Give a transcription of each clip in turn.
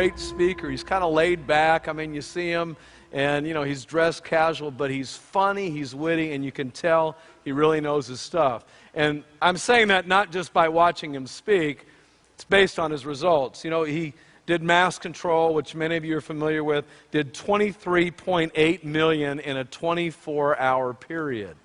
great speaker. He's kind of laid back. I mean, you see him, and, you know, he's dressed casual, but he's funny, he's witty, and you can tell he really knows his stuff. And I'm saying that not just by watching him speak. It's based on his results. You know, he did mass control, which many of you are familiar with, did 23.8 million in a 24-hour period.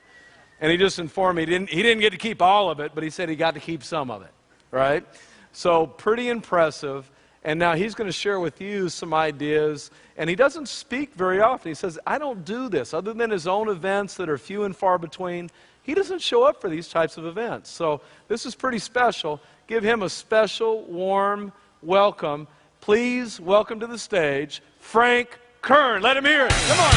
And he just informed me he didn't get to keep all of it, but he said he got to keep some of it, right? So pretty impressive. And now he's going to share with you some ideas. And he doesn't speak very often. He says, I don't do this. Other than his own events that are few and far between, he doesn't show up for these types of events. So this is pretty special. Give him a special, warm welcome. Please welcome to the stage, Frank Kern. Let him hear it. Come on.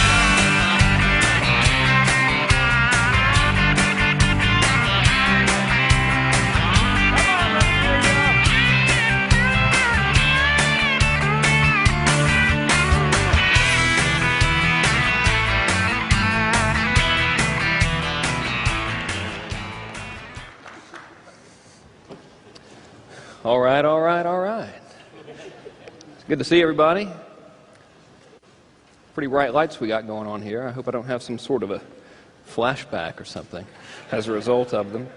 All right, all right, all right. It's good to see everybody. Pretty bright lights we got going on here. I hope I don't have some sort of a flashback or something as a result of them.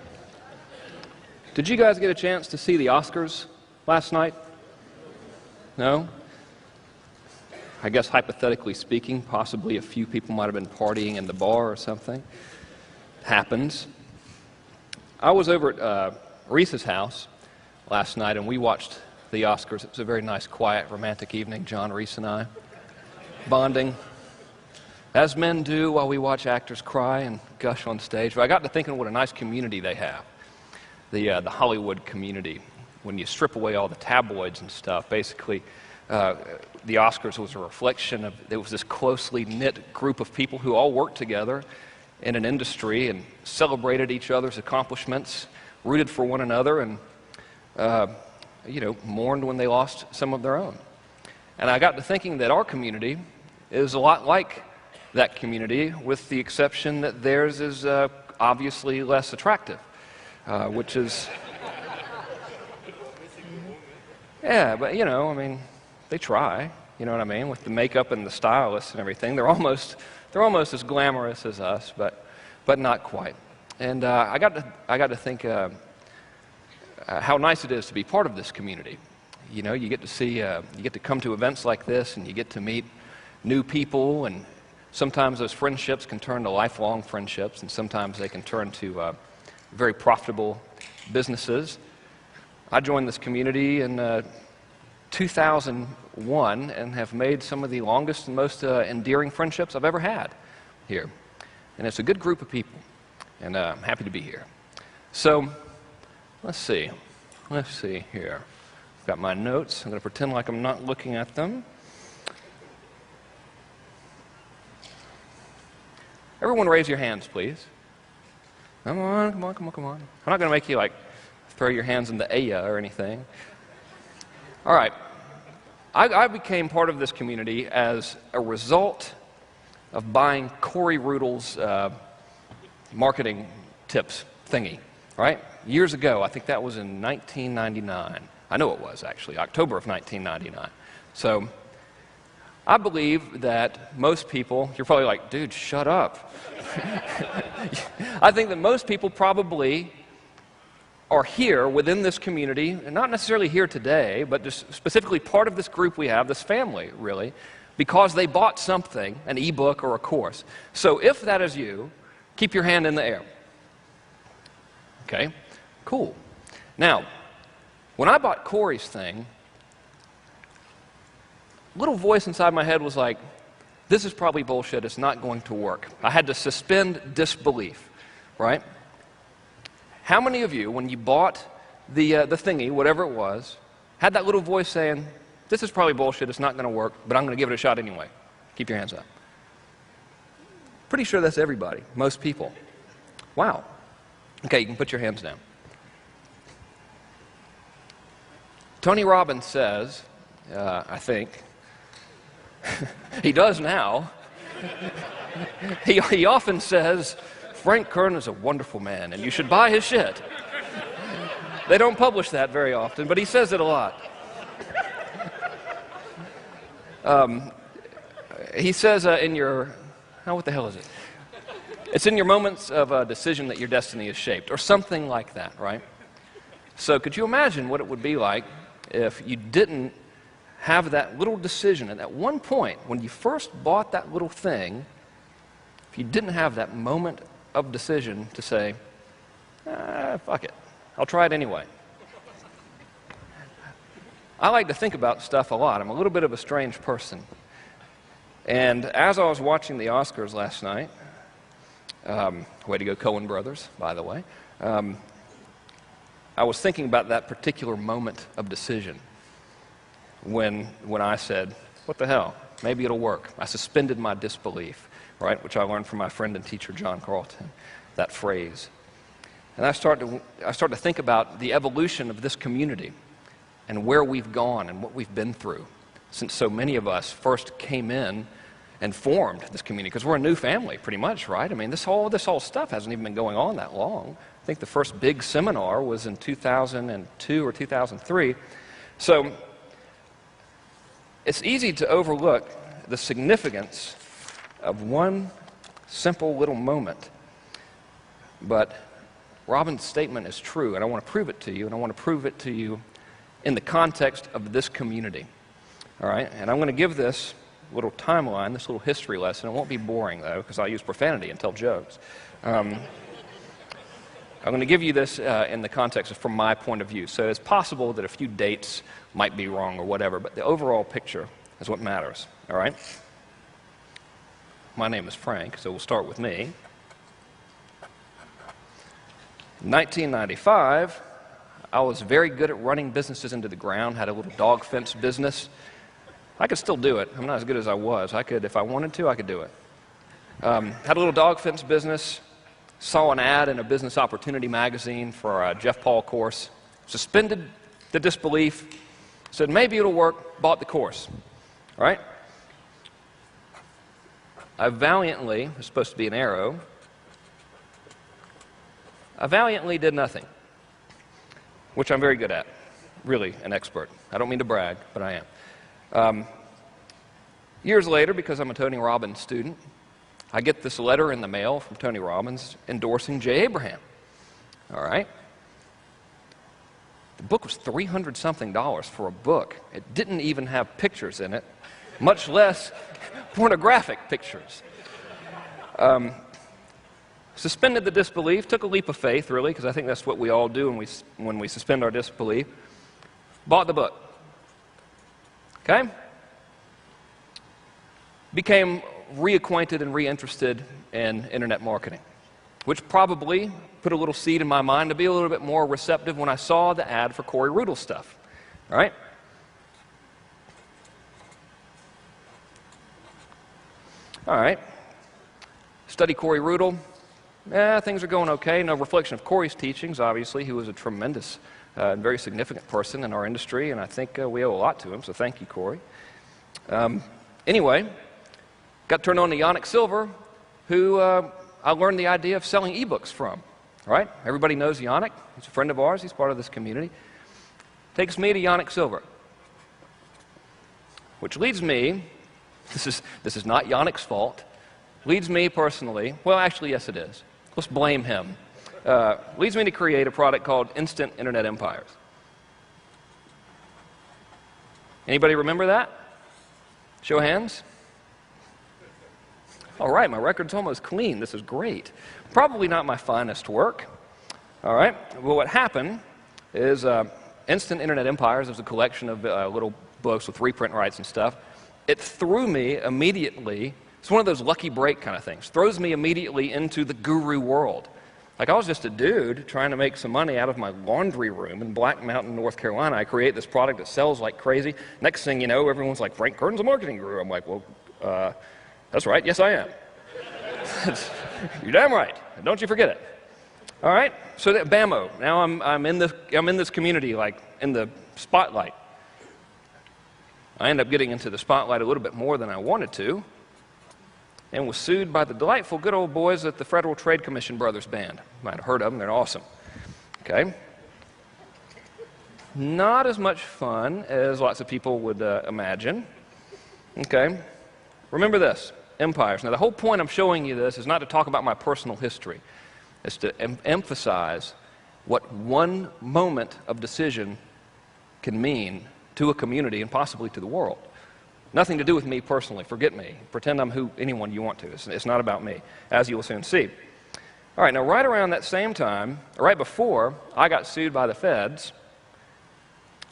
Did you guys get a chance to see the Oscars last night? No? I guess hypothetically speaking, possibly a few people might have been partying in the bar or something. Happens. I was over at Reese's house last night, and we watched the Oscars. It was a very nice, quiet, romantic evening, John, Reese, and I, bonding, as men do while we watch actors cry and gush on stage. But I got to thinking what a nice community they have, the Hollywood community. When you strip away all the tabloids and stuff, basically, the Oscars was a reflection of, it was this closely knit group of people who all worked together in an industry and celebrated each other's accomplishments, rooted for one another, and mourned when they lost some of their own. And I got to thinking that our community is a lot like that community, with the exception that theirs is obviously less attractive, which is... Yeah, but, you know, I mean, they try, you know what I mean, with the makeup and the stylists and everything. They're almost as glamorous as us, but not quite. And I got to think... how nice it is to be part of this community. You know, you get to see, you get to come to events like this, and you get to meet new people, and sometimes those friendships can turn to lifelong friendships, and sometimes they can turn to very profitable businesses. I joined this community in 2001 and have made some of the longest and most endearing friendships I've ever had here. And it's a good group of people, and I'm happy to be here. So, let's see here. I've got my notes. I'm going to pretend like I'm not looking at them. Everyone raise your hands, please. Come on, come on, come on, come on. I'm not going to make you, like, throw your hands in the Aya or anything. All right. I became part of this community as a result of buying Corey Rudel's marketing tips thingy, right? Years ago, I think that was in 1999. I know it was, actually, October of 1999. So I believe that most people, you're probably like, dude, shut up. I think that most people probably are here within this community, and not necessarily here today, but just specifically part of this group we have, this family, really, because they bought something, an ebook or a course. So if that is you, keep your hand in the air. Okay? Cool. Now, when I bought Corey's thing, a little voice inside my head was like, this is probably bullshit, it's not going to work. I had to suspend disbelief, right? How many of you, when you bought the thingy, whatever it was, had that little voice saying, this is probably bullshit, it's not going to work, but I'm going to give it a shot anyway? Keep your hands up. Pretty sure that's everybody, most people. Wow. Okay, you can put your hands down. Tony Robbins says, I think, he does now, he often says, Frank Kern is a wonderful man, and you should buy his shit. They don't publish that very often, but he says it a lot. He says in your, oh, what the hell is it? It's in your moments of decision that your destiny is shaped, or something like that, right? So could you imagine what it would be like if you didn't have that little decision at that one point when you first bought that little thing, if you didn't have that moment of decision to say, fuck it, I'll try it anyway. I like to think about stuff a lot. I'm a little bit of a strange person. And as I was watching the Oscars last night, way to go Coen brothers, by the way, I was thinking about that particular moment of decision when I said, what the hell, maybe it'll work. I suspended my disbelief, right, which I learned from my friend and teacher John Carlton, that phrase. And I start to think about the evolution of this community and where we've gone and what we've been through since so many of us first came in and formed this community, because we're a new family pretty much, right? I mean, this whole stuff hasn't even been going on that long. I think the first big seminar was in 2002 or 2003. So it's easy to overlook the significance of one simple little moment. But Robin's statement is true, and I want to prove it to you, and I want to prove it to you in the context of this community. All right? And I'm going to give this little timeline, this little history lesson. It won't be boring, though, because I'll use profanity and tell jokes. I'm going to give you this in the context of from my point of view. So it's possible that a few dates might be wrong or whatever, but the overall picture is what matters. All right? My name is Frank, so we'll start with me. In 1995, I was very good at running businesses into the ground, had a little dog fence business. I could still do it. I'm not as good as I was. I could, if I wanted to, I could do it. Had a little dog fence business, saw an ad in a business opportunity magazine for a Jeff Paul course, suspended the disbelief, said maybe it'll work, bought the course, right? I valiantly, it was supposed to be an arrow, I valiantly did nothing, which I'm very good at, really an expert. I don't mean to brag, but I am. Years later, because I'm a Tony Robbins student, I get this letter in the mail from Tony Robbins endorsing Jay Abraham. All right? The book was $300-something for a book. It didn't even have pictures in it, much less pornographic pictures. Suspended the disbelief, took a leap of faith, really, because I think that's what we all do when we suspend our disbelief. Bought the book. Okay? Became reacquainted and reinterested in internet marketing, which probably put a little seed in my mind to be a little bit more receptive when I saw the ad for Corey Rudel's stuff. Right? All right. Study Corey Rudel. Things are going okay. No reflection of Corey's teachings, obviously. He was a tremendous and very significant person in our industry, and I think we owe a lot to him, so thank you, Corey. Anyway, got turned on to Yannick Silver, who I learned the idea of selling ebooks from. Right? Everybody knows Yannick. He's a friend of ours. He's part of this community. Takes me to Yannick Silver, which leads me, this is not Yannick's fault, leads me personally, well, actually, yes, it is. Let's blame him. Leads me to create a product called Instant Internet Empires. Anybody remember that? Show of hands. All right, my record's almost clean. This is great. Probably not my finest work. All right. Well, what happened is Instant Internet Empires was a collection of little books with reprint rights and stuff. It threw me immediately. It's one of those lucky break kind of things. Throws me immediately into the guru world. Like, I was just a dude trying to make some money out of my laundry room in Black Mountain, North Carolina. I create this product that sells like crazy. Next thing you know, everyone's like, Frank Kern's a marketing guru. I'm like, well, that's right. Yes, I am. You're damn right. Don't you forget it. All right. So that bammo. Now I'm in this community, like in the spotlight. I end up getting into the spotlight a little bit more than I wanted to, and was sued by the delightful good old boys at the Federal Trade Commission Brothers Band. You might have heard of them. They're awesome. Okay. Not as much fun as lots of people would imagine. Okay? Remember this, empires. Now, the whole point I'm showing you this is not to talk about my personal history. It's to emphasize what one moment of decision can mean to a community and possibly to the world. Nothing to do with me personally. Forget me. Pretend I'm anyone you want to. It's not about me, as you will soon see. All right, now right around that same time, right before I got sued by the feds,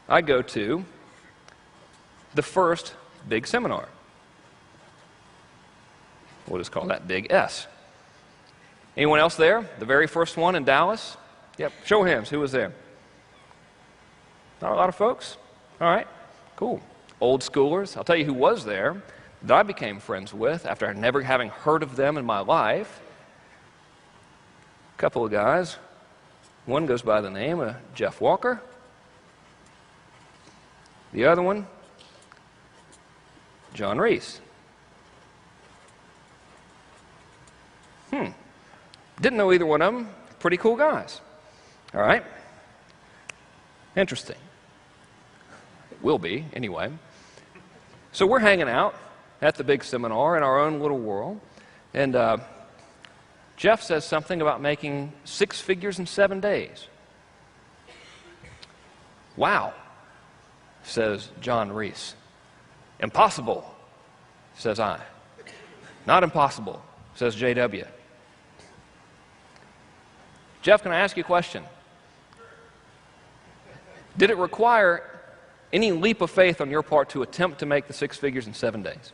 I go to the first big seminar. We'll just call that Big S. Anyone else there? The very first one in Dallas? Yep, show of hands. Who was there? Not a lot of folks? All right, cool. Old schoolers. I'll tell you who was there that I became friends with after never having heard of them in my life. A couple of guys. One goes by the name of Jeff Walker. The other one, John Reese. Didn't know either one of them. Pretty cool guys. All right? Interesting. It will be, anyway. So we're hanging out at the big seminar in our own little world, and Jeff says something about making 6 figures in 7 days. Wow, says John Reese. Impossible, says I. Not impossible, says J.W. Jeff, can I ask you a question? Did it require any leap of faith on your part to attempt to make the 6 figures in 7 days?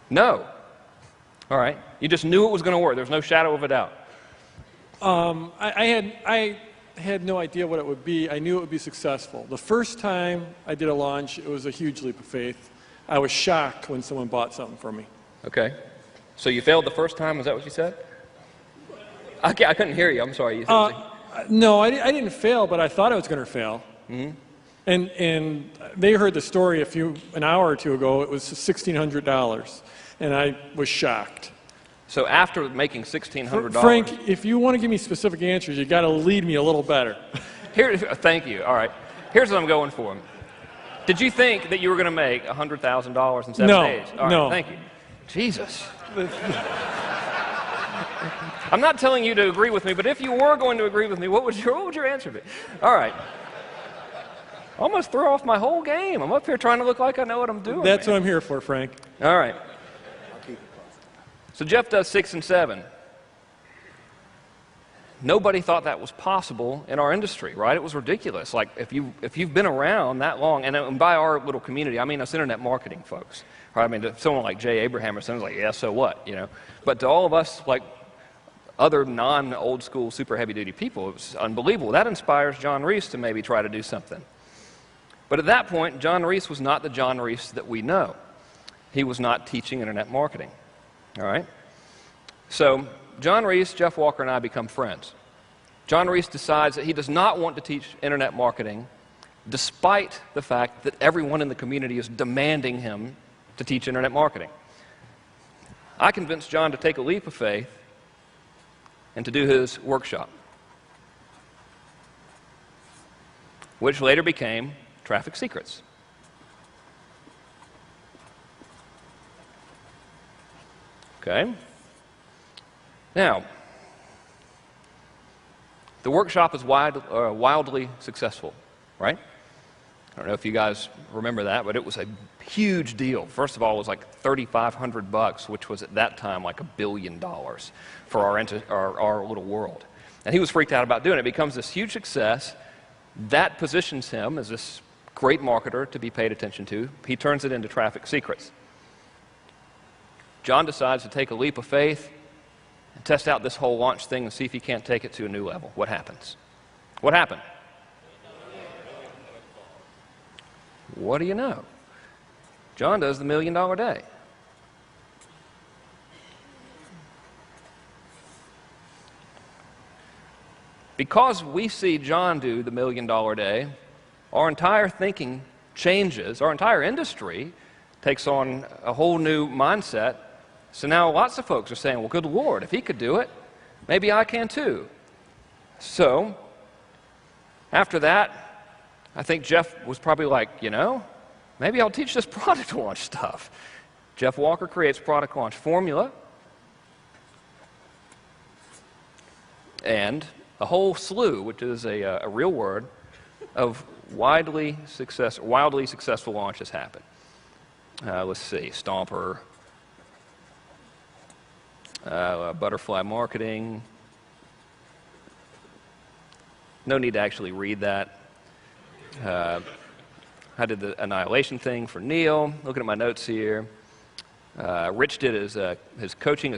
No. All right. You just knew it was going to work. There was no shadow of a doubt. I had no idea what it would be. I knew it would be successful. The first time I did a launch, it was a huge leap of faith. I was shocked when someone bought something from me. Okay. So you failed the first time? Is that what you said? I couldn't hear you. I'm sorry. No, I didn't fail, but I thought I was going to fail. Mm-hmm. And they heard the story an hour or two ago. It was $1,600, and I was shocked. So after making $1,600, Frank, if you want to give me specific answers, you got to lead me a little better. Thank you. All right. Here's what I'm going for. Did you think that you were going to make $100,000 in 7 days? All right, no. Thank you. Jesus. I'm not telling you to agree with me, but if you were going to agree with me, what would your answer be? All right. Almost throw off my whole game. I'm up here trying to look like I know what I'm doing. That's what I'm here for, Frank. All right. So Jeff does 6 and 7. Nobody thought that was possible in our industry, right? It was ridiculous. Like, if you've been around that long, and by our little community, I mean us internet marketing folks. Right? I mean, to someone like Jay Abraham or something, like, yeah, so what, you know? But to all of us, like, other non-old school, super heavy-duty people, it was unbelievable. That inspires John Reese to maybe try to do something. But at that point, John Reese was not the John Reese that we know. He was not teaching internet marketing. All right? So John Reese, Jeff Walker, and I become friends. John Reese decides that he does not want to teach internet marketing, despite the fact that everyone in the community is demanding him to teach internet marketing. I convinced John to take a leap of faith and to do his workshop, which later became Traffic Secrets. Okay? Now, the workshop is wildly successful, right? I don't know if you guys remember that, but it was a huge deal. First of all, it was like $3,500, which was at that time like $1 billion for our little world. And he was freaked out about doing it. It becomes this huge success. That positions him as this great marketer to be paid attention to. He turns it into Traffic Secrets. John decides to take a leap of faith and test out this whole launch thing and see if he can't take it to a new level. What happens? What happened? What do you know? John does the $1 million day. Because we see John do the $1 million day, our entire thinking changes. Our entire industry takes on a whole new mindset. So now lots of folks are saying, well, good Lord, if he could do it, maybe I can too. So after that, I think Jeff was probably like, you know, maybe I'll teach this product launch stuff. Jeff Walker creates product launch formula and a whole slew, which is a real word, of wildly successful launches happen. Let's see, Stomper, butterfly marketing. No need to actually read that. I did the annihilation thing for Neil. Looking at my notes here. Rich did his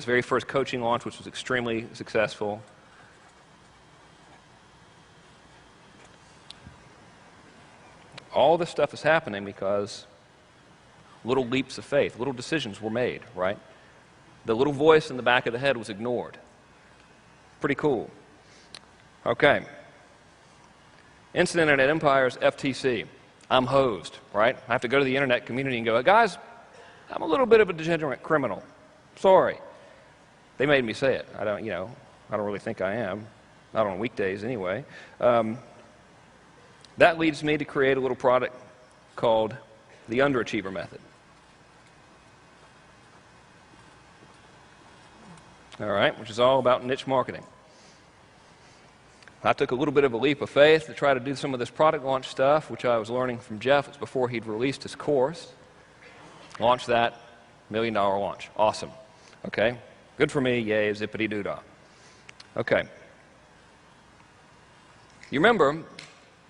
very first coaching launch, which was extremely successful. All this stuff is happening because little leaps of faith, little decisions were made, right? The little voice in the back of the head was ignored. Pretty cool. Okay. Instant Internet Empires, FTC. I'm hosed, right? I have to go to the internet community and go, guys, I'm a little bit of a degenerate criminal. Sorry. They made me say it. I don't really think I am. Not on weekdays anyway. That leads me to create a little product called the Underachiever Method. All right, which is all about niche marketing. I took a little bit of a leap of faith to try to do some of this product launch stuff, which I was learning from Jeff. It's before he'd released his course. Launched that, $1 million launch. Awesome. Okay, good for me, yay, zippity-doo-dah. Okay. You remember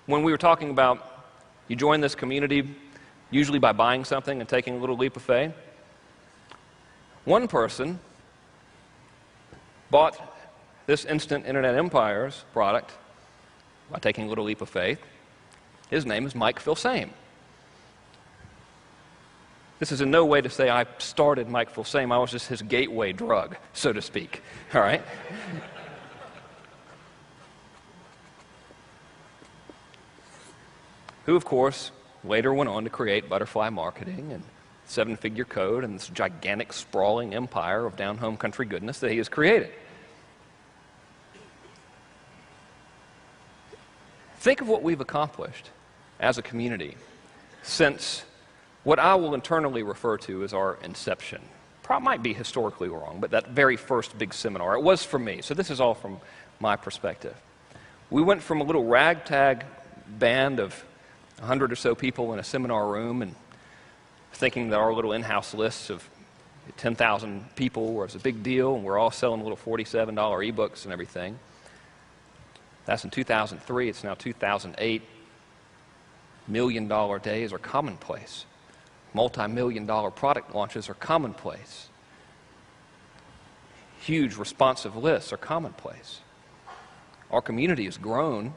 when we were talking about you join this community usually by buying something and taking a little leap of faith? One person bought this Instant Internet Empires product by taking a little leap of faith. His name is Mike Filsame. This is in no way to say I started Mike Filsame. I was just his gateway drug, so to speak. All right? Who, of course, later went on to create Butterfly Marketing and 7-figure code and this gigantic, sprawling empire of down-home country goodness that he has created. Think of what we've accomplished as a community since what I will internally refer to as our inception. Might be historically wrong, but that very first big seminar, it was for me, so this is all from my perspective. We went from a little ragtag band of 100 or so people in a seminar room and thinking that our little in-house lists of 10,000 people was a big deal, and we're all selling little $47 ebooks and everything. That's in 2003. It's now 2008. $1 million days are commonplace. Multi-million-dollar product launches are commonplace. Huge responsive lists are commonplace. Our community has grown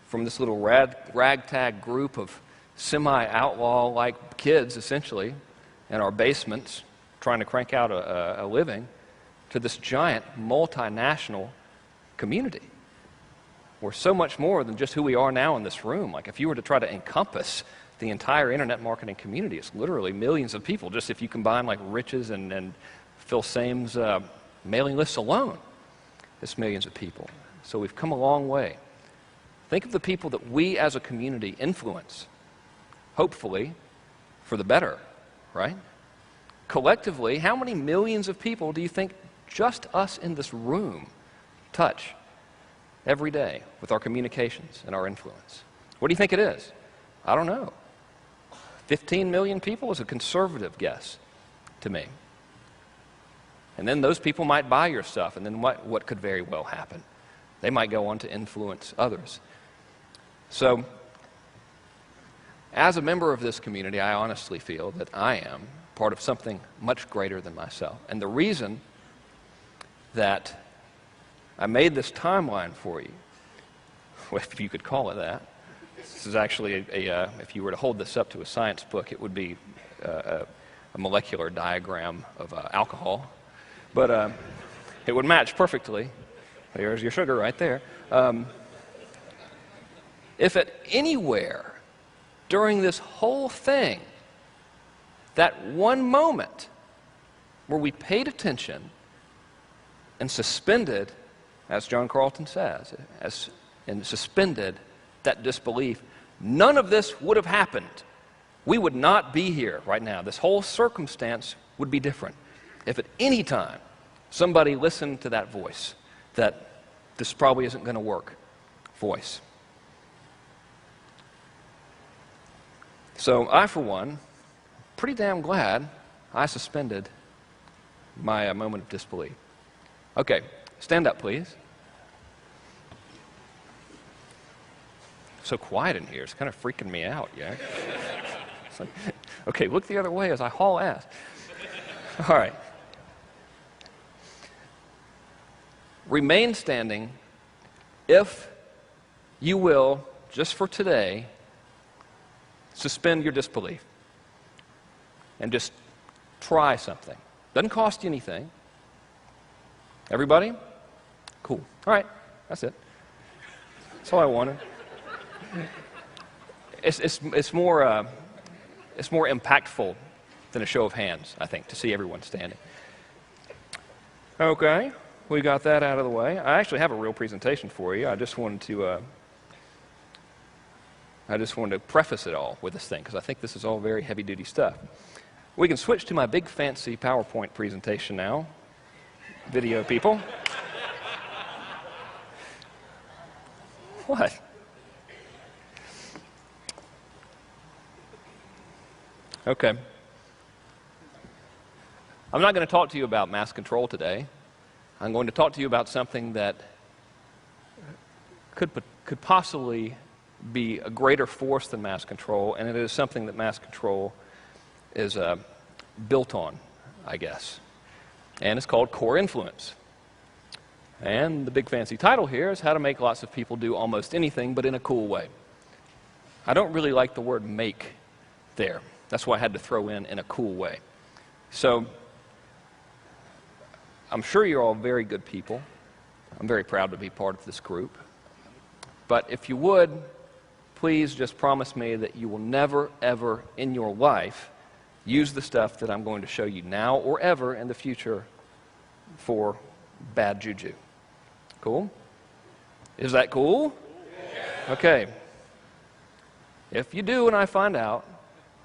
from this little ragtag group of semi-outlaw-like kids, essentially, in our basements trying to crank out a living, to this giant multinational community. We're so much more than just who we are now in this room. Like, if you were to try to encompass the entire internet marketing community, it's literally millions of people, just if you combine like Rich's and Phil Same's mailing lists alone. It's millions of people. So we've come a long way. Think of the people that we as a community influence, hopefully for the better, right? Collectively, how many millions of people do you think just us in this room touch every day with our communications and our influence? What do you think it is? I don't know. 15 million people is a conservative guess to me. And then those people might buy your stuff, and then what could very well happen? They might go on to influence others. So, as a member of this community, I honestly feel that I am part of something much greater than myself. And the reason that I made this timeline for you, if you could call it that, this is actually if you were to hold this up to a science book, it would be a molecular diagram of alcohol. But it would match perfectly. There's your sugar right there. If at anywhere during this whole thing, that one moment where we paid attention and suspended, as John Carlton says, and suspended that disbelief, none of this would have happened. we would not be here right now. This whole circumstance would be different if at any time somebody listened to that voice, that this probably isn't going to work voice. So I, for one, pretty damn glad I suspended my moment of disbelief. Okay, stand up, please. So quiet in here. It's kind of freaking me out, yeah? Like, okay, look the other way as I haul ass. All right. Remain standing if you will, just for today, suspend your disbelief and just try something. Doesn't cost you anything. Everybody? Cool. All right, that's it. That's all I wanted. It's more impactful than a show of hands, I think, to see everyone standing. Okay, we got that out of the way. I actually have a real presentation for you. I just wanted to preface it all with this thing because I think this is all very heavy-duty stuff. We can switch to my big fancy PowerPoint presentation now. Video people. What? Okay. I'm not going to talk to you about mass control today. I'm going to talk to you about something that could possibly be a greater force than mass control, and it is something that mass control is built on, I guess. And it's called core influence. And the big fancy title here is how to make lots of people do almost anything, but in a cool way. I don't really like the word make there. That's why I had to throw in a cool way. So, I'm sure you're all very good people. I'm very proud to be part of this group. But if you would, please just promise me that you will never, ever in your life use the stuff that I'm going to show you now or ever in the future for bad juju. Cool? Is that cool? Okay. If you do and I find out,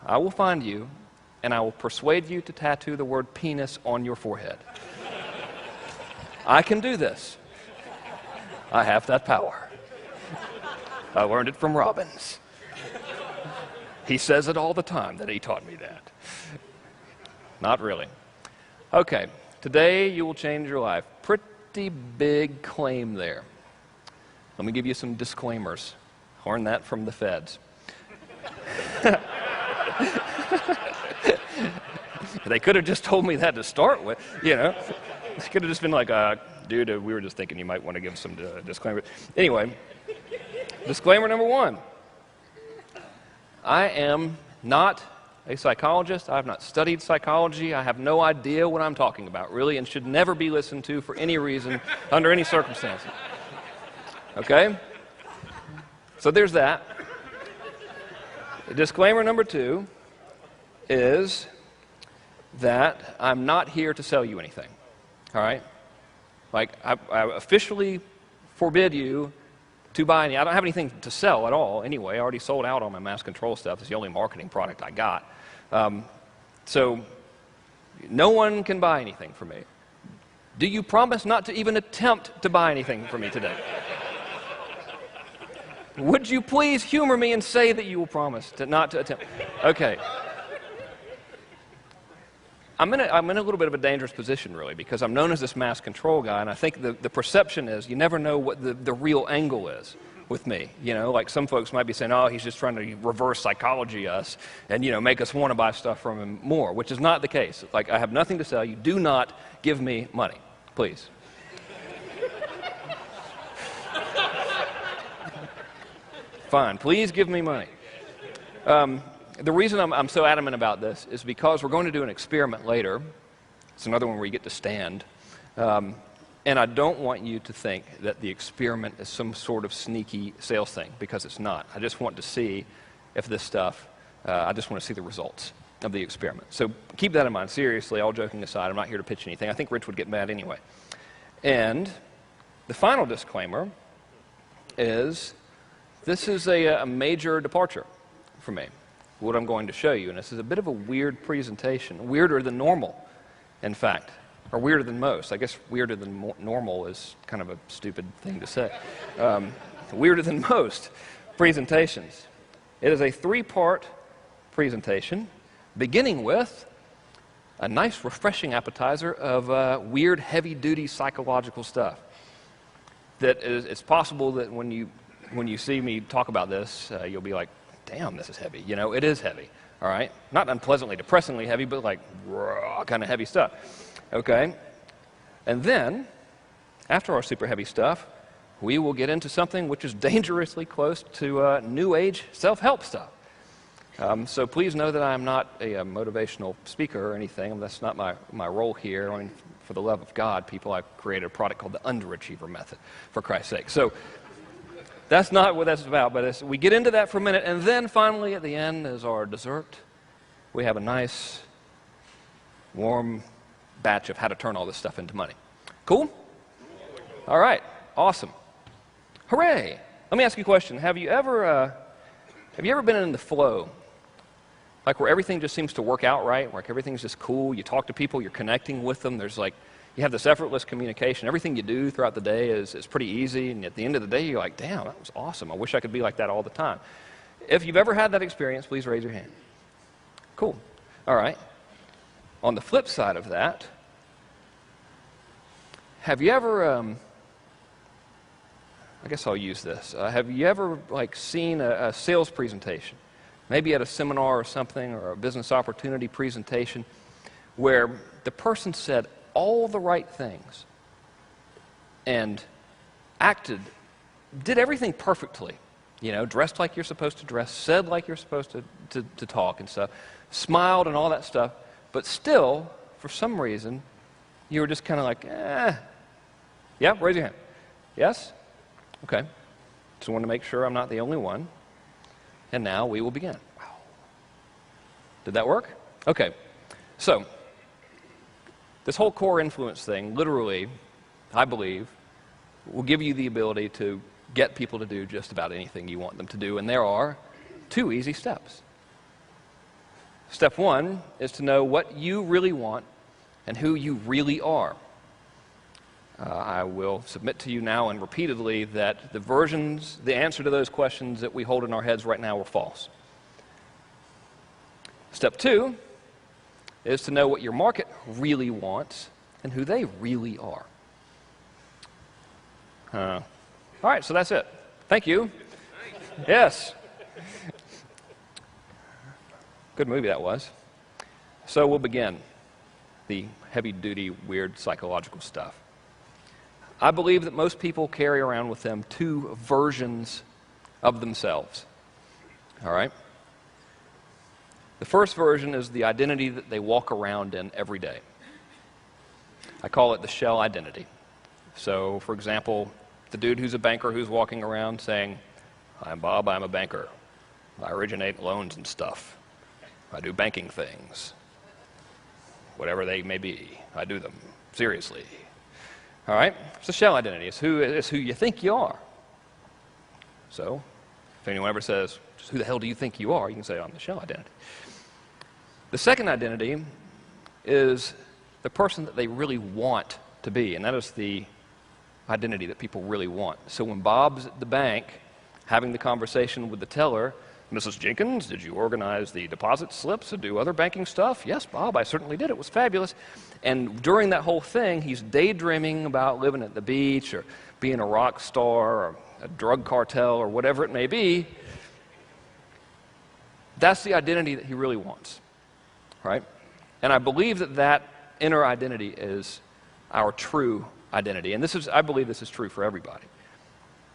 I will find you and I will persuade you to tattoo the word penis on your forehead. I can do this. I have that power. I learned it from Robbins. He says it all the time that he taught me that. Not really. Okay, today you will change your life. Pretty big claim there. Let me give you some disclaimers. Learned that from the feds. They could have just told me that to start with, you know. They could have just been like, dude, we were just thinking you might want to give some disclaimers. Anyway, disclaimer number one. I am not a psychologist. I have not studied psychology. I have no idea what I'm talking about, really, and should never be listened to for any reason, under any circumstances. Okay? So there's that. Disclaimer number two is that I'm not here to sell you anything. All right? Like, I officially forbid you to buy any. I don't have anything to sell at all anyway. I already sold out all my mass control stuff. It's the only marketing product I got. So no one can buy anything from me. Do you promise not to even attempt to buy anything from me today? Would you please humor me and say that you will promise not to attempt? Okay. I'm in a little bit of a dangerous position, really, because I'm known as this mass control guy, and I think the perception is you never know what the real angle is with me. You know, like some folks might be saying, oh, he's just trying to reverse psychology us and, you know, make us want to buy stuff from him more, which is not the case. Like, I have nothing to sell you. Do not give me money, please. Fine, please give me money. The reason I'm so adamant about this is because we're going to do an experiment later. It's another one where you get to stand. And I don't want you to think that the experiment is some sort of sneaky sales thing, because it's not. I just want to see if this stuff, I just want to see the results of the experiment. So keep that in mind. Seriously, all joking aside, I'm not here to pitch anything. I think Rich would get mad anyway. And the final disclaimer is this is a major departure for me. what I'm going to show you. And this is a bit of a weird presentation, weirder than normal, in fact, or weirder than most. I guess weirder than normal is kind of a stupid thing to say. Weirder than most presentations. It is a 3-part presentation, beginning with a nice, refreshing appetizer of weird, heavy-duty psychological stuff. That it's possible that when you see me talk about this, you'll be like, damn, this is heavy. You know, it is heavy, all right? Not unpleasantly, depressingly heavy, but like raw kind of heavy stuff, okay? And then, after our super heavy stuff, we will get into something which is dangerously close to New Age self-help stuff. So please know that I am not a motivational speaker or anything. That's not my role here. I mean, for the love of God, people, I've created a product called the Underachiever Method, for Christ's sake. So that's not what that's about, but we get into that for a minute, and then finally at the end is our dessert. We have a nice, warm batch of how to turn all this stuff into money. Cool? All right. Awesome. Hooray! Let me ask you a question. Have you ever been in the flow? Like where everything just seems to work out right, where everything's just cool, you talk to people, you're connecting with them, there's like, you have this effortless communication. Everything you do throughout the day is pretty easy, and at the end of the day, you're like, damn, that was awesome. I wish I could be like that all the time. If you've ever had that experience, please raise your hand. Cool. All right. On the flip side of that, have you ever, I guess I'll use this. Have you ever like seen a sales presentation, maybe at a seminar or something, or a business opportunity presentation, where the person said all the right things and did everything perfectly, you know, dressed like you're supposed to dress, said like you're supposed to talk and stuff, smiled and all that stuff, but still, for some reason, you were just kind of like, eh. Yeah, raise your hand. Yes? Okay. Just want to make sure I'm not the only one. And now we will begin. Wow. Did that work? Okay. So, this whole core influence thing, literally, I believe, will give you the ability to get people to do just about anything you want them to do. And there are 2 easy steps. Step 1 is to know what you really want and who you really are. I will submit to you now and repeatedly that the answer to those questions that we hold in our heads right now are false. Step 2 is to know what your market really wants and who they really are. All right, so that's it. Thank you. Yes. Good movie that was. So we'll begin the heavy-duty, weird psychological stuff. I believe that most people carry around with them 2 versions of themselves. All right? The first version is the identity that they walk around in every day. I call it the shell identity. So, for example, the dude who's a banker who's walking around saying, I'm Bob, I'm a banker. I originate loans and stuff. I do banking things. Whatever they may be, I do them seriously. All right? It's the shell identity. It's who you think you are. So, if anyone ever says, just who the hell do you think you are, you can say, I'm the shell identity. The second identity is the person that they really want to be, and that is the identity that people really want. So when Bob's at the bank having the conversation with the teller, Mrs. Jenkins, did you organize the deposit slips and do other banking stuff? Yes, Bob, I certainly did. It was fabulous. And during that whole thing, he's daydreaming about living at the beach or being a rock star or a drug cartel or whatever it may be. That's the identity that he really wants, right? And I believe that that inner identity is our true identity. And I believe this is true for everybody.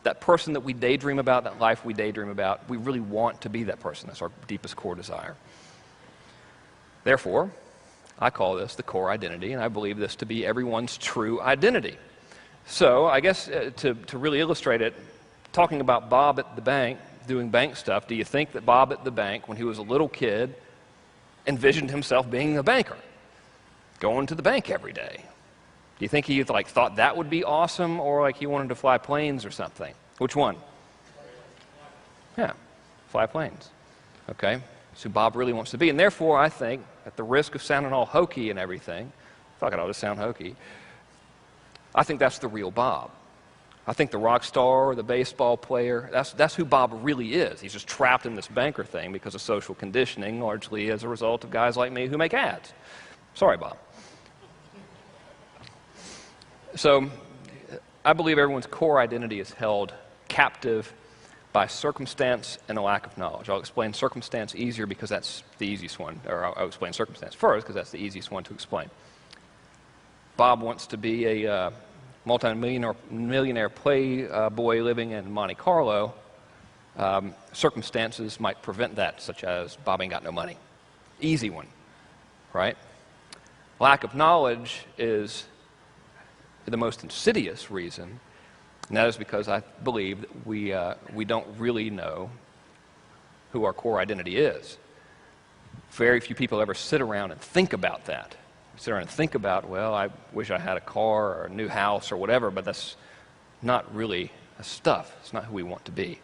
That person that we daydream about, that life we daydream about, we really want to be that person. That's our deepest core desire. Therefore, I call this the core identity, and I believe this to be everyone's true identity. So I guess to really illustrate it, talking about Bob at the bank doing bank stuff, do you think that Bob at the bank, when he was a little kid, envisioned himself being a banker, going to the bank every day? Do you think he thought that would be awesome, or like he wanted to fly planes or something? Which one? Yeah, fly planes. Okay. It's who Bob really wants to be. And therefore, I think, at the risk of sounding all hokey and everything, fuck it, I'll just sound hokey, I think that's the real Bob. I think the rock star, the baseball player, that's who Bob really is. He's just trapped in this banker thing because of social conditioning, largely as a result of guys like me who make ads. Sorry, Bob. So I believe everyone's core identity is held captive by circumstance and a lack of knowledge. I'll explain circumstance easier because that's the easiest one, or I'll explain circumstance first because that's the easiest one to explain. Bob wants to be a multi-millionaire playboy living in Monte Carlo. Circumstances might prevent that, such as Bob ain't got no money. Easy one, right? Lack of knowledge is the most insidious reason, and that is because I believe that we don't really know who our core identity is. Very few people ever sit around and think about that. Sit around and think about, well, I wish I had a car or a new house or whatever, but that's not really stuff. It's not who we want to be.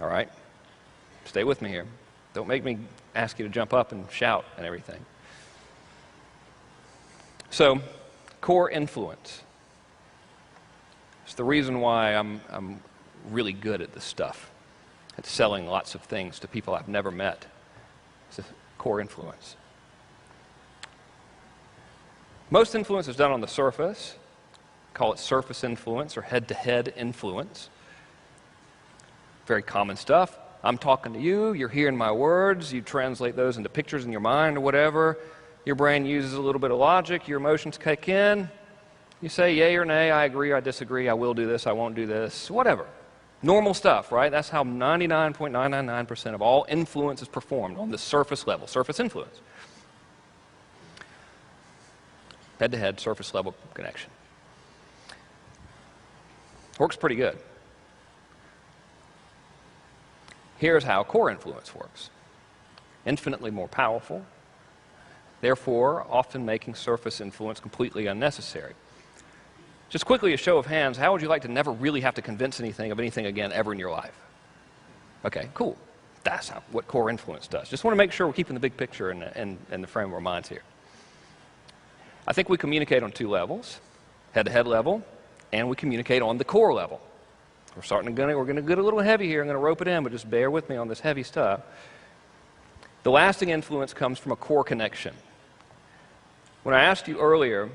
All right? Stay with me here. Don't make me ask you to jump up and shout and everything. So, core influence. It's the reason why I'm really good at this stuff, at selling lots of things to people I've never met. It's a core influence. Most influence is done on the surface. Call it surface influence or head-to-head influence. Very common stuff. I'm talking to you, you're hearing my words, you translate those into pictures in your mind or whatever. Your brain uses a little bit of logic, your emotions kick in. You say yay or nay, I agree, I disagree, I will do this, I won't do this, whatever. Normal stuff, right? That's how 99.999% of all influence is performed on the surface level, surface influence. Head-to-head, surface-level connection. Works pretty good. Here's how core influence works. Infinitely more powerful, therefore often making surface influence completely unnecessary. Just quickly, a show of hands, how would you like to never really have to convince anything of anything again ever in your life? Okay, cool. That's what core influence does. Just want to make sure we're keeping the big picture in the frame of our minds here. I think we communicate on two levels, head-to-head level, and we communicate on the core level. We're going to get a little heavy here. I'm going to rope it in, but just bear with me on this heavy stuff. The lasting influence comes from a core connection. When I asked you earlier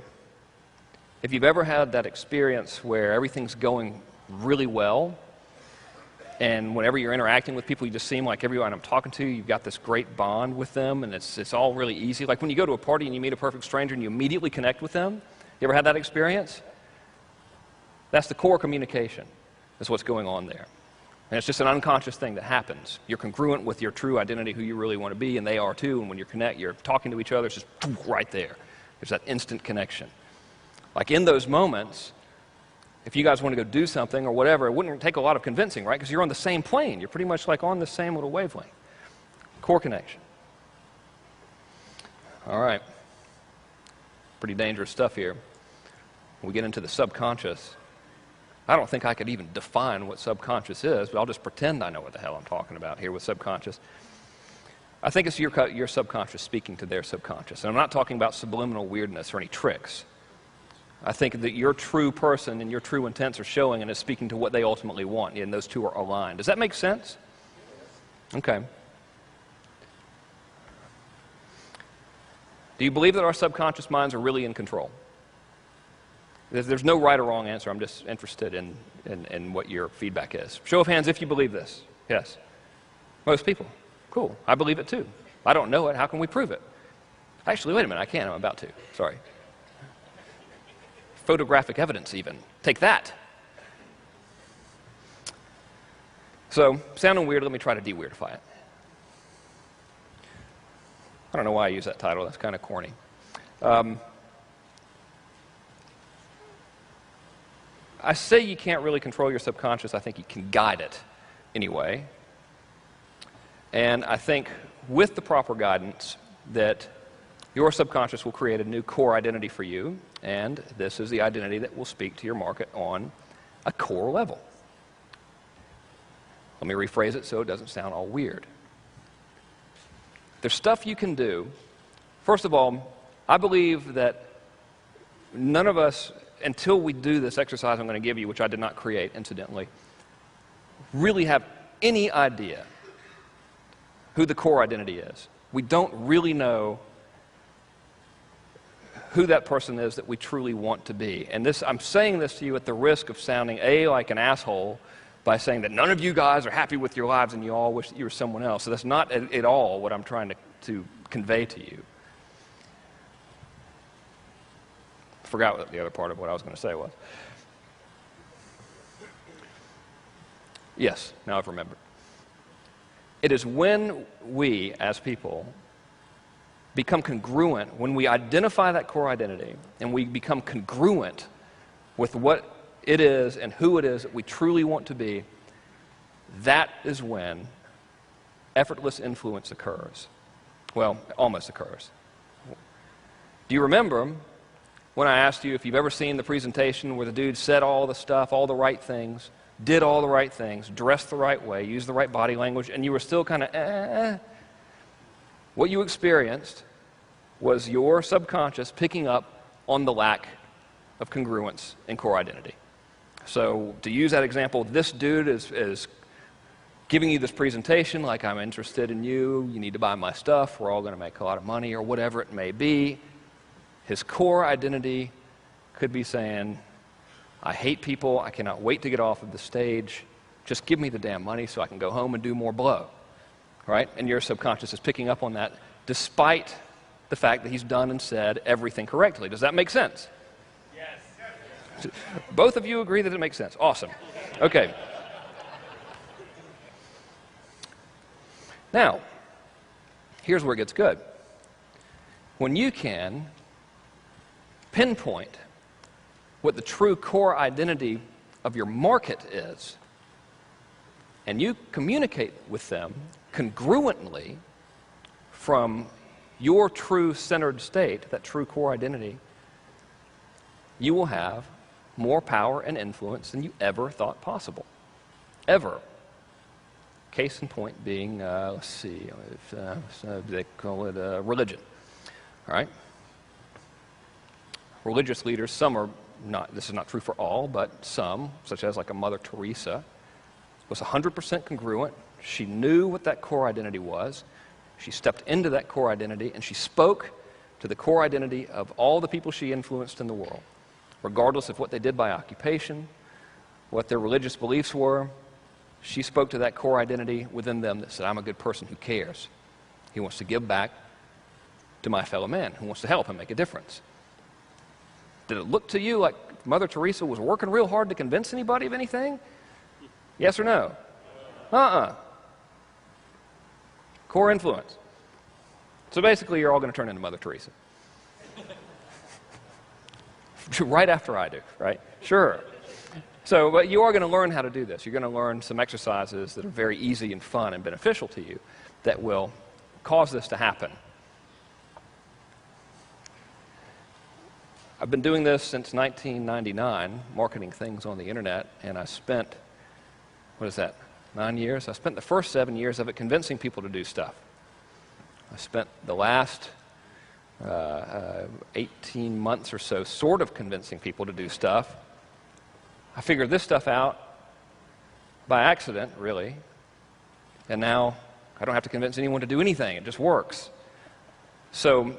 if you've ever had that experience where everything's going really well, and whenever you're interacting with people, you just seem like everyone I'm talking to, you've got this great bond with them, and it's all really easy. Like when you go to a party and you meet a perfect stranger and you immediately connect with them. You ever had that experience? That's the core communication. That's what's going on there. And it's just an unconscious thing that happens. You're congruent with your true identity, who you really want to be, and they are too. And when you're talking to each other, it's just right there. There's that instant connection. Like in those moments, if you guys want to go do something or whatever, it wouldn't take a lot of convincing, right? Because you're on the same plane. You're pretty much like on the same little wavelength. Core connection. All right. Pretty dangerous stuff here. When we get into the subconscious, I don't think I could even define what subconscious is, but I'll just pretend I know what the hell I'm talking about here with subconscious. I think it's your subconscious speaking to their subconscious. And I'm not talking about subliminal weirdness or any tricks. I think that your true person and your true intents are showing and is speaking to what they ultimately want, and those two are aligned. Does that make sense? Okay. Do you believe that our subconscious minds are really in control? There's no right or wrong answer. I'm just interested in what your feedback is. Show of hands if you believe this. Yes. Most people. Cool. I believe it too. I don't know it. How can we prove it? Actually, wait a minute. I can. I'm about to. Sorry. Photographic evidence even. Take that. So, sounding weird, let me try to de-weirdify it. I don't know why I use that title. That's kind of corny. I say you can't really control your subconscious. I think you can guide it anyway. And I think with the proper guidance that your subconscious will create a new core identity for you, and this is the identity that will speak to your market on a core level. Let me rephrase it so it doesn't sound all weird. There's stuff you can do. First of all, I believe that none of us, until we do this exercise I'm going to give you, which I did not create, incidentally, really have any idea who the core identity is. We don't really know who that person is that we truly want to be. And this, I'm saying this to you at the risk of sounding, A, like an asshole, by saying that none of you guys are happy with your lives and you all wish that you were someone else. So that's not at all what I'm trying to convey to you. Forgot what the other part of what I was going to say was. Yes, now I've remembered. It is when we, as people, become congruent, when we identify that core identity and we become congruent with what it is and who it is that we truly want to be, that is when effortless influence occurs. Well, almost occurs. Do you remember when I asked you if you've ever seen the presentation where the dude said all the stuff, all the right things, did all the right things, dressed the right way, used the right body language, and you were still kind of What you experienced was your subconscious picking up on the lack of congruence in core identity. So to use that example, this dude is giving you this presentation like, I'm interested in you, you need to buy my stuff, we're all going to make a lot of money, or whatever it may be. His core identity could be saying, I hate people, I cannot wait to get off of the stage, just give me the damn money so I can go home and do more blow. Right? And your subconscious is picking up on that despite the fact that he's done and said everything correctly. Does that make sense? Yes. Both of you agree that it makes sense. Awesome. Okay. Now, here's where it gets good. When you can pinpoint what the true core identity of your market is, and you communicate with them congruently from your true centered state, that true core identity, you will have more power and influence than you ever thought possible. Ever. Case in point being, let's see, they call it religion. All right? Religious leaders, some are not, this is not true for all, but some, such as like a Mother Teresa, was 100% congruent. She knew what that core identity was. She stepped into that core identity and she spoke to the core identity of all the people she influenced in the world, regardless of what they did by occupation, what their religious beliefs were. She spoke to that core identity within them that said, I'm a good person who cares. He wants to give back to my fellow man, who wants to help and make a difference. Did it look to you like Mother Teresa was working real hard to convince anybody of anything? Yes or no? Core influence. So basically, you're all going to turn into Mother Teresa. Right after I do, right? Sure. So, but you are going to learn how to do this. You're going to learn some exercises that are very easy and fun and beneficial to you that will cause this to happen. I've been doing this since 1999, marketing things on the internet, and I spent, 9 years? I spent the first 7 years of it convincing people to do stuff. I spent the last 18 months or so sort of convincing people to do stuff. I figured this stuff out by accident, really, and now I don't have to convince anyone to do anything. It just works. So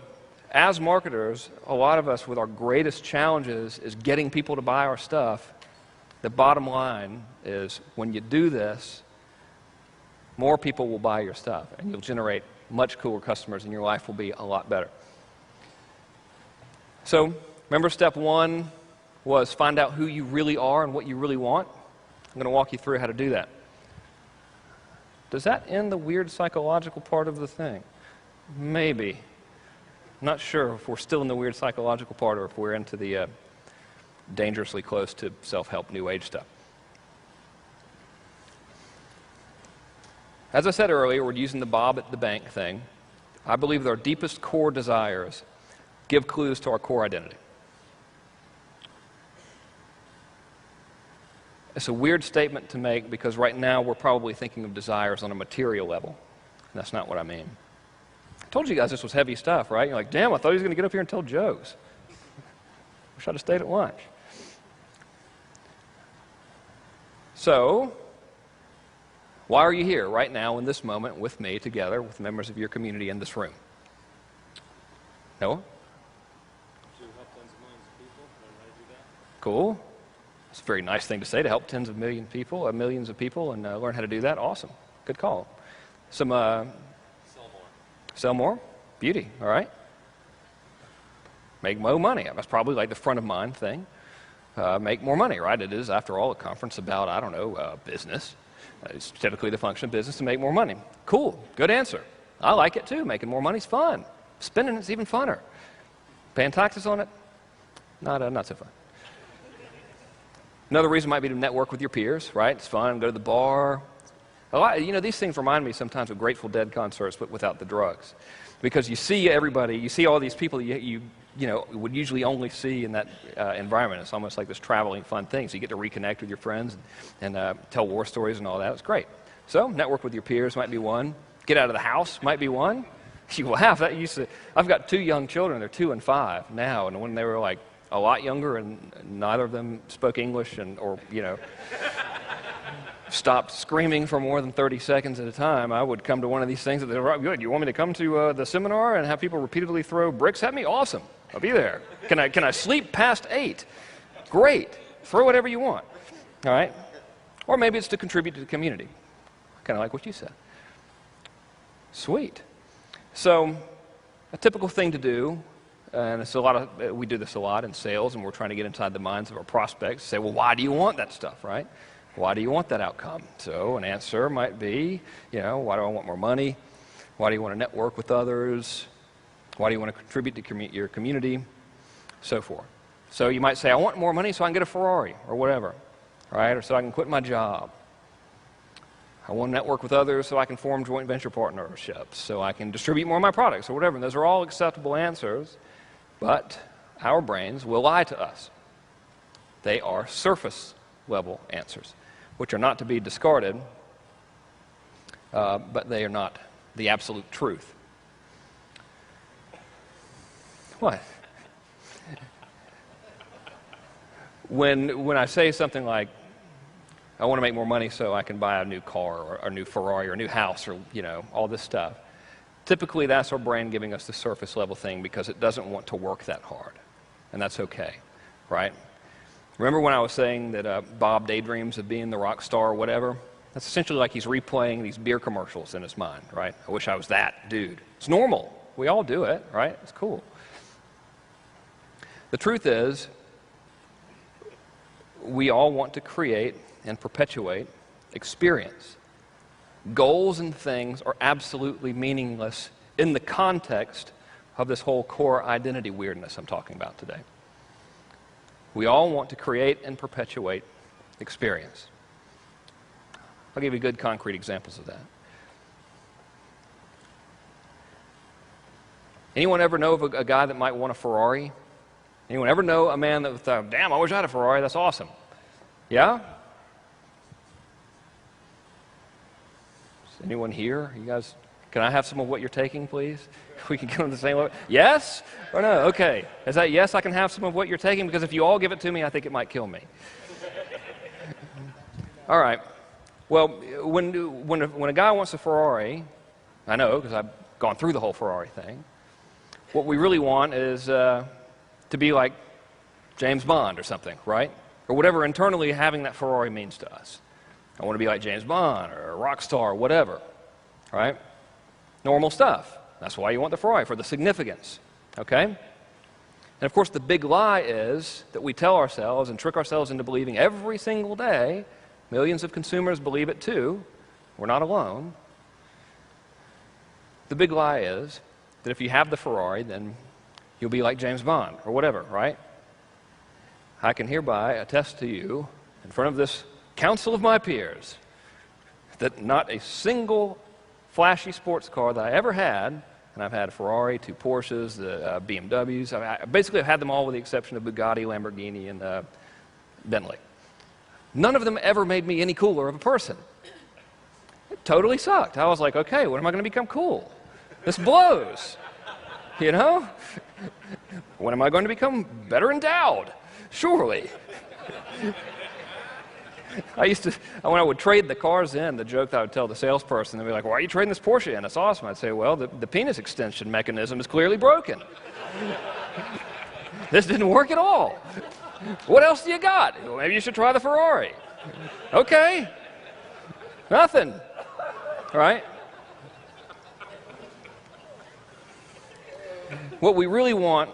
as marketers, a lot of us with our greatest challenges is getting people to buy our stuff. The bottom line is when you do this, more people will buy your stuff and you'll generate much cooler customers and your life will be a lot better. So remember, step one was find out who you really are and what you really want. I'm going to walk you through how to do that. Does that end the weird psychological part of the thing? Maybe. Not sure if we're still in the weird psychological part or if we're into the dangerously close to self-help New Age stuff. As I said earlier, we're using the Bob at the bank thing. I believe that our deepest core desires give clues to our core identity. It's a weird statement to make because right now we're probably thinking of desires on a material level. And that's not what I mean. I told you guys this was heavy stuff, right? You're like, damn, I thought he was going to get up here and tell jokes. Wish I'd have stayed at lunch. So, why are you here right now in this moment with me together with members of your community in this room? Noah? To help tens of millions of people, learn how to do that. Cool. It's a very nice thing to say, to help tens of millions of people, and learn how to do that. Awesome. Good call. Some, Sell more. sell more? Beauty. All right. Make more money. That's probably like the front of mind thing. Make more money, right? It is, after all, a conference about, I don't know, business. It's typically the function of business to make more money. Cool. Good answer. I like it too. Making more money is fun. Spending it's even funner. Paying taxes on it? Not so fun. Another reason might be to network with your peers, right? It's fun. Go to the bar. These things remind me sometimes of Grateful Dead concerts, but without the drugs. Because you see everybody, you see all these people you would usually only see in that environment. It's almost like this traveling fun thing. So you get to reconnect with your friends and tell war stories and all that. It's great. So network with your peers might be one. Get out of the house might be one. You laugh. I've got 2 young children. They're 2 and 5 now. And when they were like a lot younger and neither of them spoke English or stopped screaming for more than 30 seconds at a time, I would come to one of these things that they're right, good. You want me to come to the seminar and have people repeatedly throw bricks at me? Awesome. I'll be there. Can I sleep past 8? Great. Throw whatever you want. All right? Or maybe it's to contribute to the community. Kind of like what you said. Sweet. So, a typical thing to do, and it's we do this a lot in sales, and we're trying to get inside the minds of our prospects. Say, well, why do you want that stuff, right? Why do you want that outcome? So, an answer might be, why do I want more money? Why do you want to network with others? Why do you want to contribute to your community? So forth. So you might say, I want more money so I can get a Ferrari or whatever, right? Or so I can quit my job. I want to network with others so I can form joint venture partnerships, so I can distribute more of my products or whatever. And those are all acceptable answers, but our brains will lie to us. They are surface level answers, which are not to be discarded, but they are not the absolute truth. What? When I say something like, I want to make more money so I can buy a new car or a new Ferrari or a new house or, all this stuff, typically that's our brain giving us the surface level thing because it doesn't want to work that hard. And that's okay, right? Remember when I was saying that Bob daydreams of being the rock star or whatever? That's essentially like he's replaying these beer commercials in his mind, right? I wish I was that dude. It's normal. We all do it, right? It's cool. The truth is, we all want to create and perpetuate experience. Goals and things are absolutely meaningless in the context of this whole core identity weirdness I'm talking about today. We all want to create and perpetuate experience. I'll give you good concrete examples of that. Anyone ever know of a guy that might want a Ferrari? Anyone ever know a man that thought, damn, I wish I had a Ferrari, that's awesome? Yeah? Is anyone here? You guys, can I have some of what you're taking, please? We can get on the same level. Yes or no? Okay. Is that yes, I can have some of what you're taking? Because if you all give it to me, I think it might kill me. All right. Well, when a guy wants a Ferrari, I know because I've gone through the whole Ferrari thing, what we really want is to be like James Bond or something, right? Or whatever internally having that Ferrari means to us. I want to be like James Bond or a rock star or whatever, right? Normal stuff. That's why you want the Ferrari, for the significance, okay? And of course, the big lie is that we tell ourselves and trick ourselves into believing every single day. Millions of consumers believe it too. We're not alone. The big lie is that if you have the Ferrari, then you'll be like James Bond or whatever, right? I can hereby attest to you in front of this council of my peers that not a single flashy sports car that I ever had, and I've had a Ferrari, 2 Porsches, the BMWs, I basically have had them all with the exception of Bugatti, Lamborghini, and Bentley. None of them ever made me any cooler of a person. It totally sucked. I was like, okay, when am I going to become cool? This blows. You know? When am I going to become better endowed? Surely. When I would trade the cars in, the joke that I would tell the salesperson, they'd be like, why are you trading this Porsche in? It's awesome. I'd say, well, the penis extension mechanism is clearly broken. This didn't work at all. What else do you got? Well, maybe you should try the Ferrari. Okay. Nothing. Right? What we really want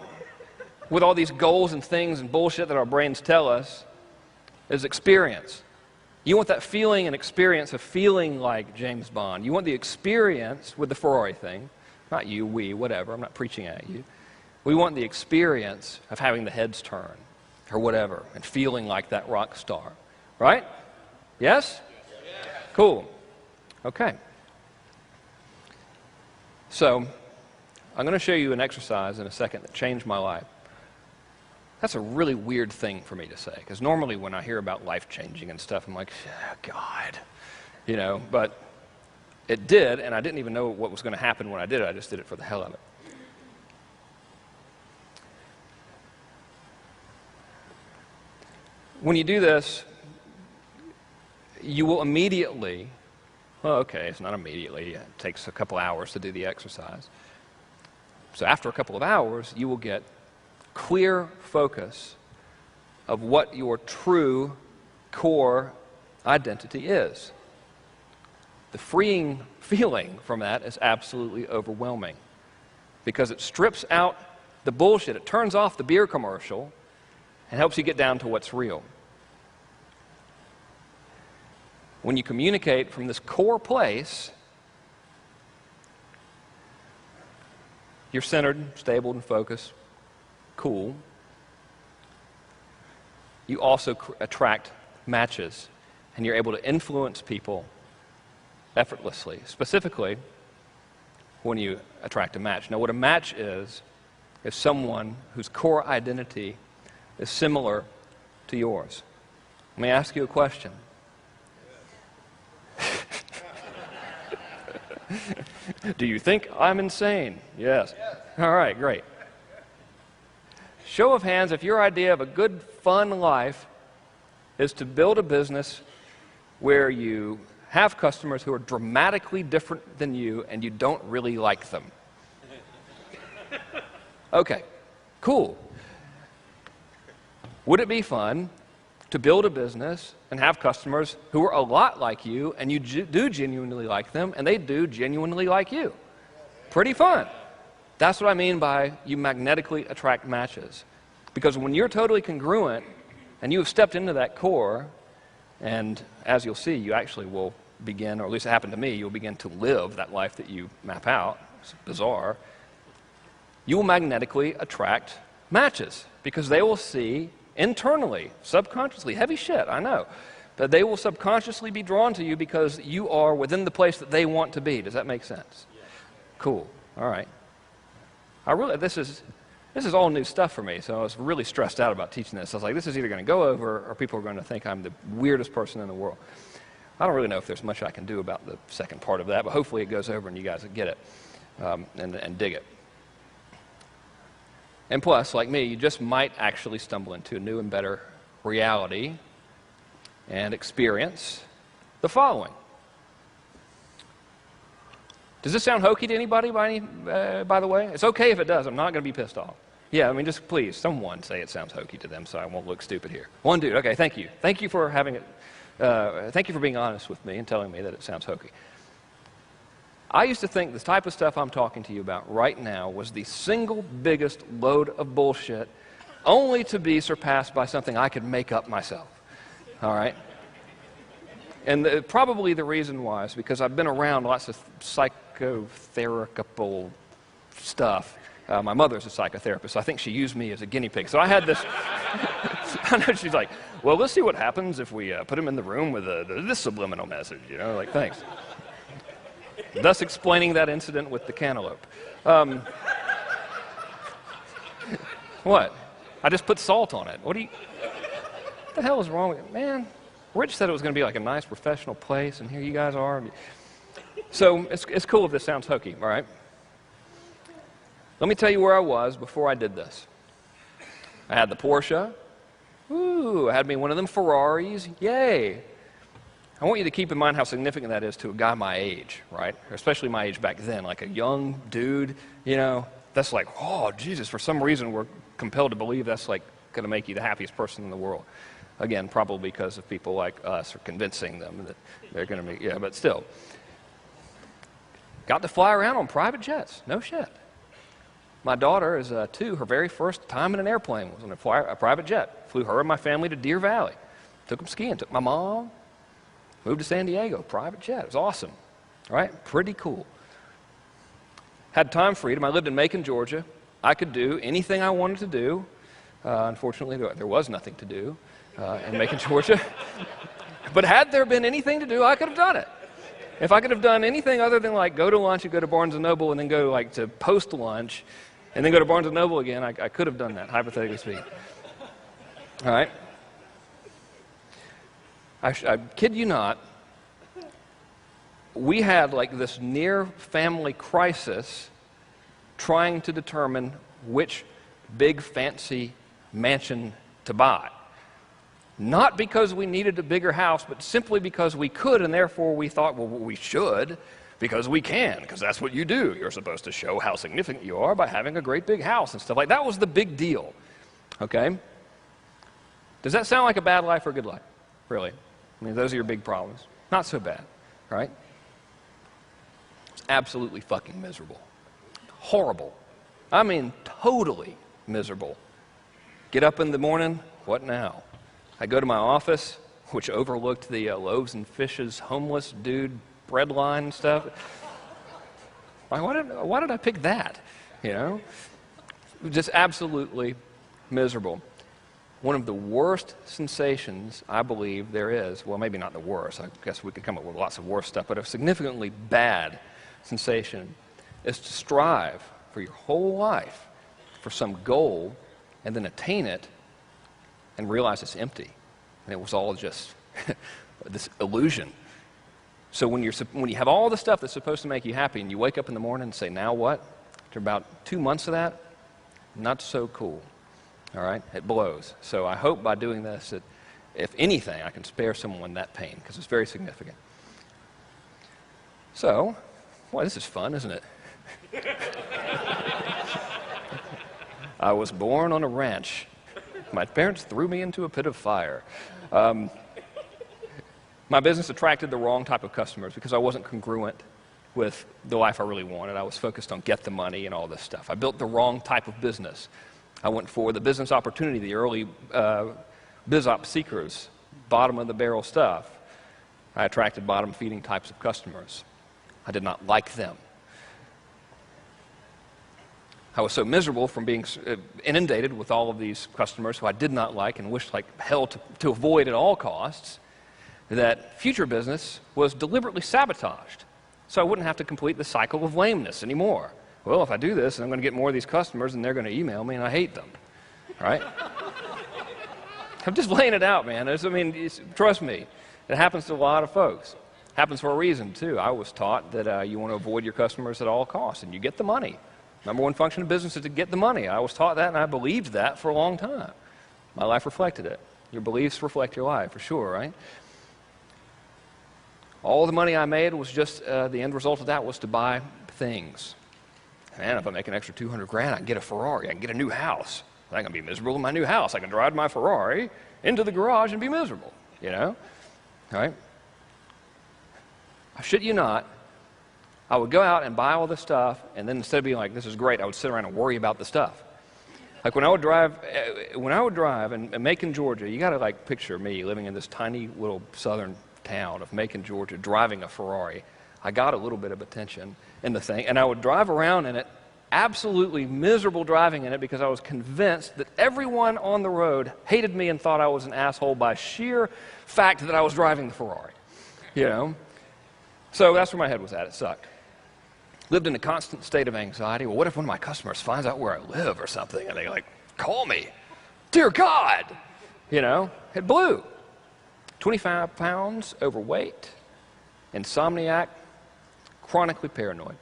with all these goals and things and bullshit that our brains tell us is experience. You want that feeling and experience of feeling like James Bond. You want the experience with the Ferrari thing. Not you, we, whatever. I'm not preaching at you. We want the experience of having the heads turn or whatever and feeling like that rock star. Right? Yes? Cool. Okay. So, I'm going to show you an exercise in a second that changed my life. That's a really weird thing for me to say, because normally when I hear about life-changing and stuff, I'm like, oh, God, you know, but it did, and I didn't even know what was going to happen when I did it. I just did it for the hell of it. When you do this, you will immediately, well, okay, it's not immediately, it takes a couple hours to do the exercise. So after a couple of hours, you will get clear focus of what your true core identity is. The freeing feeling from that is absolutely overwhelming because it strips out the bullshit. It turns off the beer commercial and helps you get down to what's real. When you communicate from this core place, you're centered, stable, and focused. Cool. You also attract matches, and you're able to influence people effortlessly, specifically when you attract a match. Now, what a match is someone whose core identity is similar to yours. Let me ask you a question. Do you think I'm insane? Yes. All right, great. Show of hands if your idea of a good, fun life is to build a business where you have customers who are dramatically different than you and you don't really like them. Okay, cool. Would it be fun to build a business and have customers who are a lot like you and you do genuinely like them and they do genuinely like you? Pretty fun. That's what I mean by you magnetically attract matches. Because when you're totally congruent and you have stepped into that core, and as you'll see, you actually will begin, or at least it happened to me, you'll begin to live that life that you map out. It's bizarre. You will magnetically attract matches because they will see internally, subconsciously, heavy shit, I know, but they will subconsciously be drawn to you because you are within the place that they want to be. Does that make sense? Cool. All right. This is all new stuff for me, so I was really stressed out about teaching this. I was like, this is either going to go over or people are going to think I'm the weirdest person in the world. I don't really know if there's much I can do about the second part of that, but hopefully it goes over and you guys get it and dig it. And plus, like me, you just might actually stumble into a new and better reality and experience the following. Does this sound hokey to anybody, by the way? It's okay if it does. I'm not going to be pissed off. Yeah, I mean, just please, someone say it sounds hokey to them so I won't look stupid here. One dude. Okay, thank you. Thank you for having it. Thank you for being honest with me and telling me that it sounds hokey. I used to think the type of stuff I'm talking to you about right now was the single biggest load of bullshit, only to be surpassed by something I could make up myself. All right? And probably the reason why is because I've been around lots of psychotherapeutic stuff. My mother's a psychotherapist, so I think she used me as a guinea pig. So I had this, I know she's like, well, let's see what happens if we put him in the room with this subliminal message, you know, like, thanks. Thus explaining that incident with the cantaloupe. What? I just put salt on it. What the hell is wrong with it? Man, Rich said it was going to be like a nice professional place, and here you guys are. So it's cool if this sounds hokey, all right? Let me tell you where I was before I did this. I had the Porsche. Ooh, I had me one of them Ferraris. Yay. I want you to keep in mind how significant that is to a guy my age, right? Especially my age back then, like a young dude, you know, that's like, oh, Jesus, for some reason we're compelled to believe that's like going to make you the happiest person in the world. Again, probably because of people like us are convincing them that they're going to be, yeah, but still. Got to fly around on private jets, no shit. My daughter is 2. Her very first time in an airplane was on a private jet. Flew her and my family to Deer Valley. Took them skiing. Took my mom. Moved to San Diego. Private jet. It was awesome. Right? Pretty cool. Had time freedom. I lived in Macon, Georgia. I could do anything I wanted to do. Unfortunately, there was nothing to do in Macon, Georgia. But had there been anything to do, I could have done it. If I could have done anything other than like go to lunch and go to Barnes & Noble and then go like to post lunch and then go to Barnes & Noble again, I could have done that, hypothetically speaking. All right? I kid you not, we had like this near family crisis trying to determine which big fancy mansion to buy. Not because we needed a bigger house, but simply because we could, and therefore we thought, well, we should, because we can, because that's what you do. You're supposed to show how significant you are by having a great big house and stuff like that. That was the big deal, okay? Does that sound like a bad life or a good life? Really? I mean, those are your big problems. Not so bad, right? It's absolutely fucking miserable. Horrible. I mean, totally miserable. Get up in the morning, what now? I go to my office, which overlooked the Loaves and Fishes homeless dude bread line and stuff. Why did I pick that? You know? Just absolutely miserable. One of the worst sensations I believe there is, well, maybe not the worst, I guess we could come up with lots of worse stuff, but a significantly bad sensation is to strive for your whole life for some goal and then attain it and realize it's empty. And it was all just this illusion. So when you have all the stuff that's supposed to make you happy and you wake up in the morning and say, now what? After about 2 months of that, not so cool. All right? It blows. So I hope by doing this that, if anything, I can spare someone that pain, because it's very significant. So, boy, this is fun, isn't it? I was born on a ranch. My parents threw me into a pit of fire. My business attracted the wrong type of customers because I wasn't congruent with the life I really wanted. I was focused on get the money and all this stuff. I built the wrong type of business. I went for the business opportunity, the early biz op seekers, bottom of the barrel stuff. I attracted bottom feeding types of customers. I did not like them. I was so miserable from being inundated with all of these customers who I did not like and wished like hell to avoid at all costs, that future business was deliberately sabotaged so I wouldn't have to complete the cycle of lameness anymore. Well, if I do this, I'm going to get more of these customers and they're going to email me and I hate them, right? I'm just laying it out, man. Trust me, it happens to a lot of folks. It happens for a reason, too. I was taught that you want to avoid your customers at all costs and you get the money. Number one function of business is to get the money. I was taught that, and I believed that for a long time. My life reflected it. Your beliefs reflect your life, for sure, right? All the money I made was just, the end result of that was to buy things. Man, if I make an extra $200,000, I can get a Ferrari. I can get a new house. I'm going to be miserable in my new house. I can drive my Ferrari into the garage and be miserable, you know? All right? I shit you not. I would go out and buy all this stuff, and then instead of being like, this is great, I would sit around and worry about the stuff. Like when I would drive in Macon, Georgia, you got to like picture me living in this tiny little southern town of Macon, Georgia, driving a Ferrari. I got a little bit of attention in the thing, and I would drive around in it, absolutely miserable driving in it because I was convinced that everyone on the road hated me and thought I was an asshole by sheer fact that I was driving the Ferrari, you know? So that's where my head was at. It sucked. Lived in a constant state of anxiety. Well, what if one of my customers finds out where I live or something, and they like, call me? Dear God! You know, it blew. 25 pounds overweight, insomniac, chronically paranoid.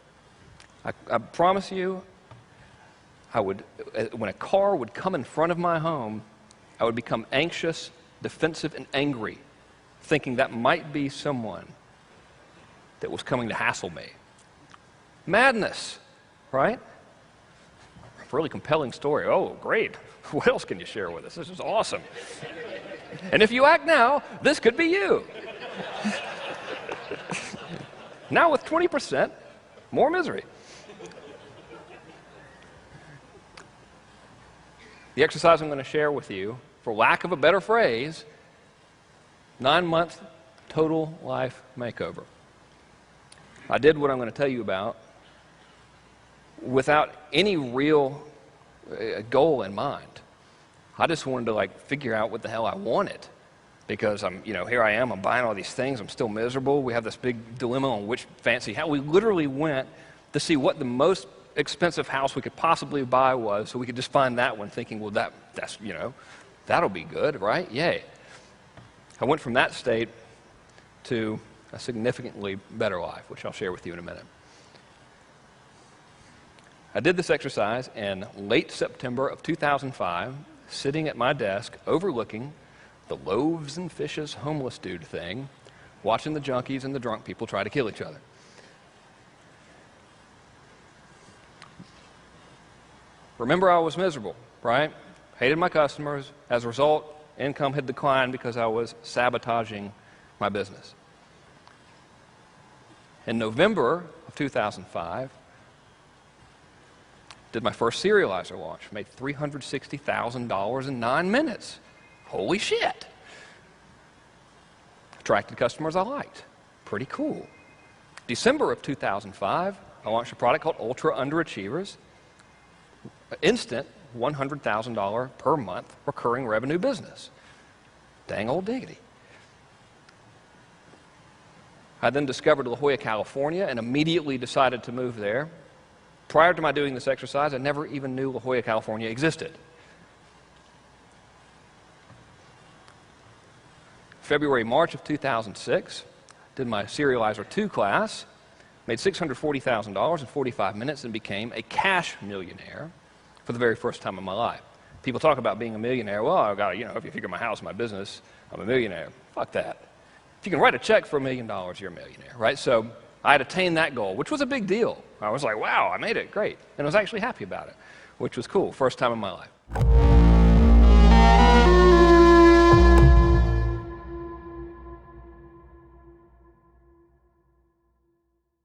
I promise you, when a car would come in front of my home, I would become anxious, defensive, and angry, thinking that might be someone that was coming to hassle me. Madness, right? Really compelling story. Oh, great. What else can you share with us? This is awesome. And if you act now, this could be you. Now with 20% more misery. The exercise I'm going to share with you, for lack of a better phrase, 9-month total life makeover. I did what I'm going to tell you about without any real goal in mind. I just wanted to figure out what the hell I wanted, because here I am, I'm buying all these things, I'm still miserable. We have this big dilemma on which fancy house. We literally went to see what the most expensive house we could possibly buy was, so we could just find that one, thinking, well, that's that'll be good, right? Yay. I went from that state to a significantly better life, which I'll share with you in a minute. I did this exercise in late September of 2005, sitting at my desk overlooking the loaves and fishes homeless dude thing, watching the junkies and the drunk people try to kill each other. Remember, I was miserable, right? Hated my customers. As a result, income had declined because I was sabotaging my business. In November of 2005, did my first serializer launch. Made $360,000 in 9 minutes. Holy shit. Attracted customers I liked. Pretty cool. December of 2005, I launched a product called Ultra Underachievers. Instant $100,000 per month recurring revenue business. Dang old diggity. I then discovered La Jolla, California, and immediately decided to move there. Prior to my doing this exercise, I never even knew La Jolla, California existed. February, March of 2006, did my Serializer 2 class, made $640,000 in 45 minutes, and became a cash millionaire for the very first time in my life. People talk about being a millionaire. Well, I've got, if you figure my house, my business, I'm a millionaire. Fuck that. If you can write a check for $1 million, you're a millionaire, right? So I had attained that goal, which was a big deal. I was like, wow, I made it, great. And I was actually happy about it, which was cool, first time in my life.